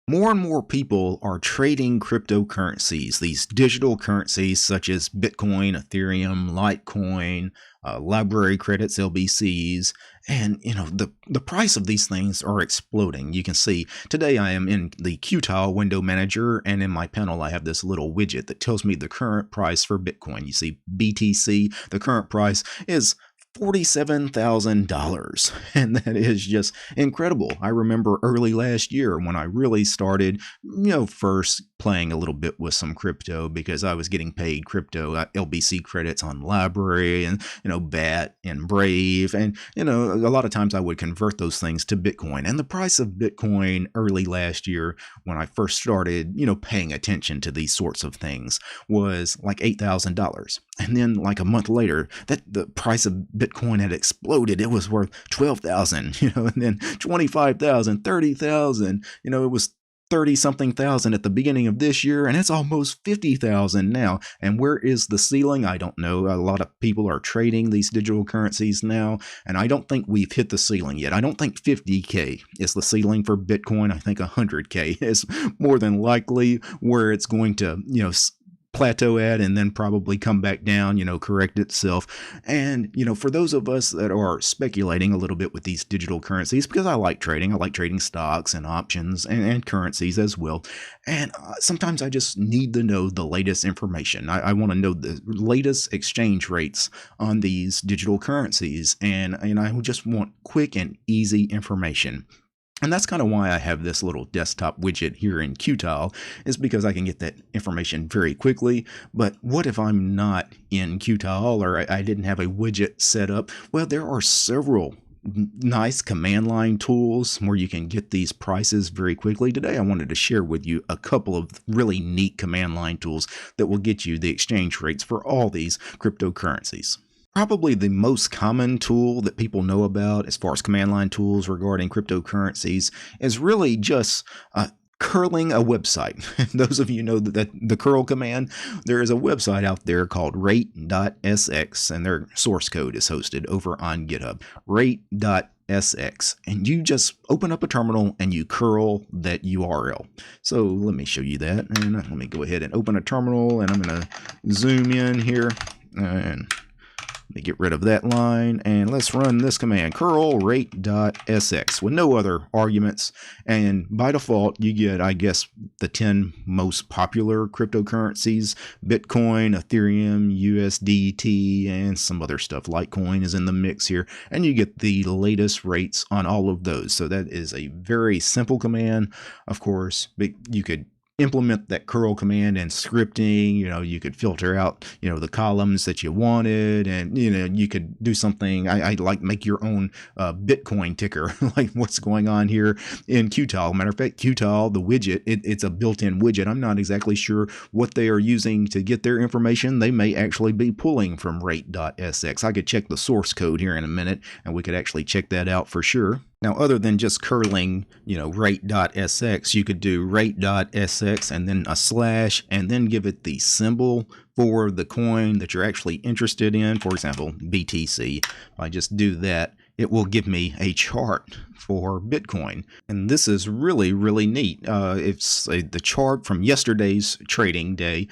More and more people are trading cryptocurrencies, these digital currencies such as Bitcoin, Ethereum, Litecoin, library credits, LBCs, and the price of these things are exploding. You can see today I am in the Qtile window manager, and in my panel I have this little widget that tells me the current price for Bitcoin. You see BTC, the current price is $47,000, and that is just incredible. I remember early last year when I really started, first playing a little bit with some crypto because I was getting paid crypto LBC credits on library and BAT and Brave, and a lot of times I would convert those things to Bitcoin. And the price of Bitcoin early last year when I first started, paying attention to these sorts of things was like $8,000. And then like a month later, the price of Bitcoin had exploded. It was worth 12,000, and then 25,000, 30,000, it was 30 something thousand at the beginning of this year, and it's almost 50,000 now. And where is the ceiling? I don't know. A lot of people are trading these digital currencies now, and I don't think we've hit the ceiling yet. I don't think 50K is the ceiling for Bitcoin. I think 100K is more than likely where it's going to, plateau at, and then probably come back down, correct itself. And, for those of us that are speculating a little bit with these digital currencies, because I like trading stocks and options and currencies as well. And sometimes I just need to know the latest information. I want to know the latest exchange rates on these digital currencies. And I just want quick and easy information. And that's kind of why I have this little desktop widget here in Qtile, is because I can get that information very quickly. But what if I'm not in Qtile, or I didn't have a widget set up? Well, there are several nice command line tools where you can get these prices very quickly. Today I wanted to share with you a couple of really neat command line tools that will get you the exchange rates for all these cryptocurrencies. Probably the most common tool that people know about as far as command line tools regarding cryptocurrencies is really just curling a website. Those of you know that the curl command, there is a website out there called rate.sx, and their source code is hosted over on GitHub. Rate.sx, and you just open up a terminal and you curl that URL. So let me show you that, and let me go ahead and open a terminal, and I'm going to zoom in here and let me get rid of that line, and let's run this command, curl rate.sx, with no other arguments. And by default, you get, I guess, the 10 most popular cryptocurrencies: Bitcoin, Ethereum, USDT, and some other stuff. Litecoin is in the mix here, and you get the latest rates on all of those. So that is a very simple command. Of course, you could implement that curl command and scripting. You could filter out, the columns that you wanted, and, you could do something. I like make your own Bitcoin ticker, like what's going on here in Qtile. Matter of fact, Qtile, the widget, it's a built-in widget. I'm not exactly sure what they are using to get their information. They may actually be pulling from rate.sx. I could check the source code here in a minute, and we could actually check that out for sure. Now, other than just curling, rate.sx, you could do rate.sx and then a slash, and then give it the symbol for the coin that you're actually interested in. For example, BTC. If I just do that, it will give me a chart for Bitcoin. And this is really, really neat. It's the chart from yesterday's trading day,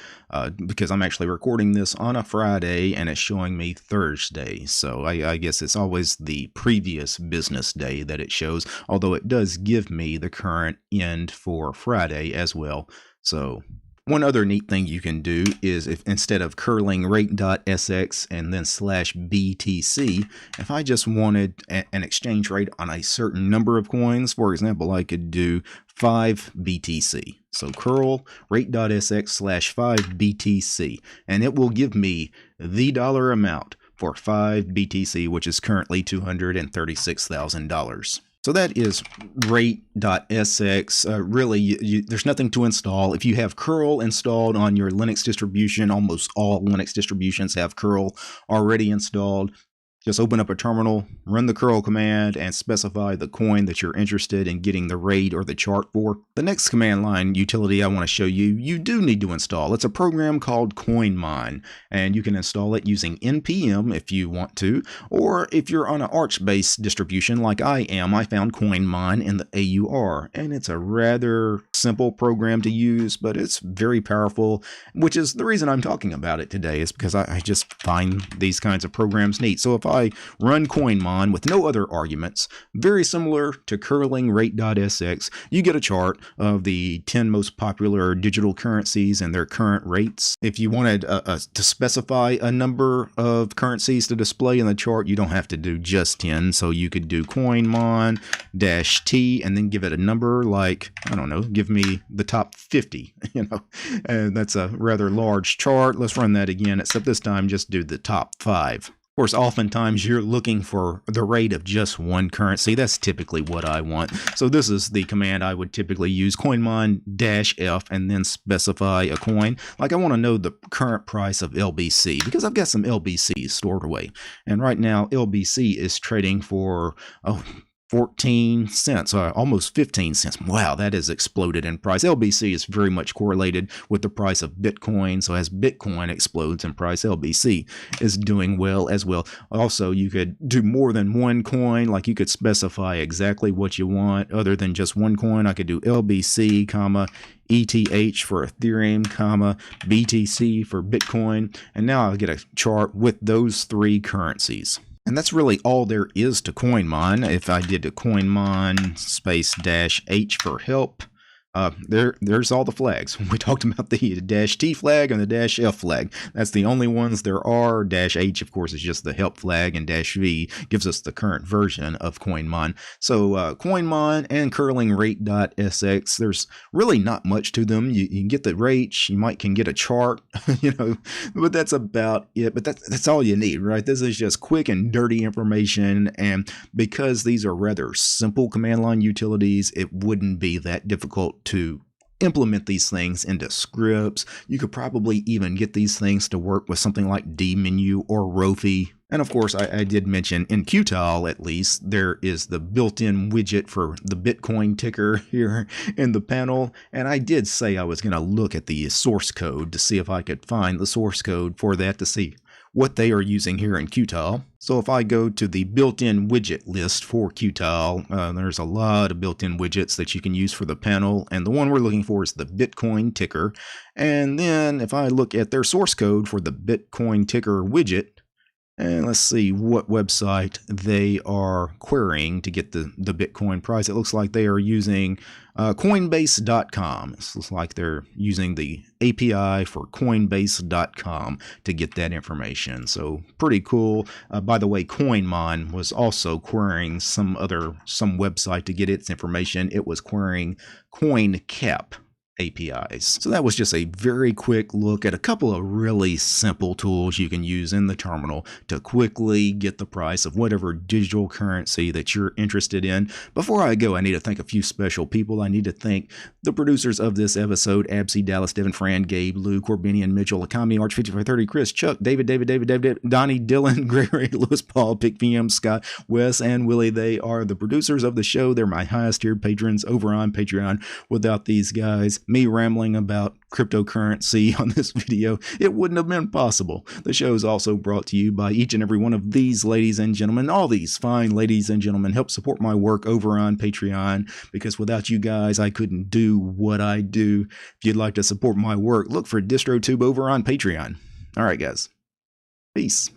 because I'm actually recording this on a Friday and it's showing me Thursday. So I guess it's always the previous business day that it shows, although it does give me the current end for Friday as well. So one other neat thing you can do is, if instead of curling rate.sx and then slash BTC, if I just wanted an exchange rate on a certain number of coins, for example, I could do 5 BTC. So curl rate.sx slash 5 BTC, and it will give me the dollar amount for 5 BTC, which is currently $236,000. So that is rate.sx. Really, there's nothing to install. If you have curl installed on your Linux distribution, almost all Linux distributions have curl already installed. Just open up a terminal, run the curl command, and specify the coin that you're interested in getting the rate or the chart for. The next command line utility I want to show you, you do need to install. It's a program called CoinMine, and you can install it using NPM if you want to, or if you're on an Arch-based distribution like I am, I found CoinMine in the AUR, and it's a rather simple program to use, but it's very powerful, which is the reason I'm talking about it today, is because I just find these kinds of programs neat. So if I run CoinMine with no other arguments, very similar to curling rate.sx, you get a chart of the 10 most popular digital currencies and their current rates. If you wanted to specify a number of currencies to display in the chart, you don't have to do just 10. So you could do CoinMine-T and then give it a number like, I don't know, give me the top 50, and that's a rather large chart. Let's run that again, except this time just do the top 5. Of course, oftentimes you're looking for the rate of just one currency. That's typically what I want. So this is the command I would typically use, CoinMine-F, and then specify a coin. Like I want to know the current price of LBC because I've got some LBC stored away. And right now, LBC is trading for 14 cents, almost 15 cents. Wow, that has exploded in price. LBC is very much correlated with the price of Bitcoin. So as Bitcoin explodes in price, LBC is doing well as well. Also, you could do more than one coin. Like you could specify exactly what you want other than just one coin. I could do LBC, ETH for Ethereum, BTC for Bitcoin. And now I'll get a chart with those 3 currencies. And that's really all there is to CoinMine. If I did a CoinMine -H for help, there's all the flags. We talked about the -T flag and the -F flag. That's the only ones there are. -H, of course, is just the help flag, and -V gives us the current version of CoinMine. So CoinMine and curling rate.sx, there's really not much to them. You can get the rates, you can get a chart, but that's about it. But that's all you need, right? This is just quick and dirty information, and because these are rather simple command line utilities, it wouldn't be that difficult to implement these things into scripts. You could probably even get these things to work with something like dmenu or Rofi. And of course, I did mention in Qtile, at least, there is the built-in widget for the Bitcoin ticker here in the panel. And I did say I was going to look at the source code to see if I could find the source code for that to see what they are using here in Qtile. So if I go to the built-in widget list for Qtile, there's a lot of built-in widgets that you can use for the panel, and the one we're looking for is the Bitcoin ticker. And then if I look at their source code for the Bitcoin ticker widget, and let's see what website they are querying to get the Bitcoin price. It looks like they are using Coinbase.com. It looks like they're using the API for Coinbase.com to get that information. So pretty cool. By the way, CoinMine was also querying some website to get its information. It was querying CoinCap APIs. So that was just a very quick look at a couple of really simple tools you can use in the terminal to quickly get the price of whatever digital currency that you're interested in. Before I go, I need to thank a few special people. I need to thank the producers of this episode: Absy, Dallas, Devin, Fran, Gabe, Lou, Corbinian, Mitchell, Akami, Arch 5530, Chris, Chuck, David, Donnie, Dylan, Gregory, Lewis, Paul, Pick VM, Scott, Wes, and Willie. They are the producers of the show. They're my highest tiered patrons over on Patreon. Without these guys, me rambling about cryptocurrency on this video, it wouldn't have been possible. The show is also brought to you by each and every one of these ladies and gentlemen. All these fine ladies and gentlemen help support my work over on Patreon, because without you guys, I couldn't do what I do. If you'd like to support my work, look for DistroTube over on Patreon. All right, guys. Peace.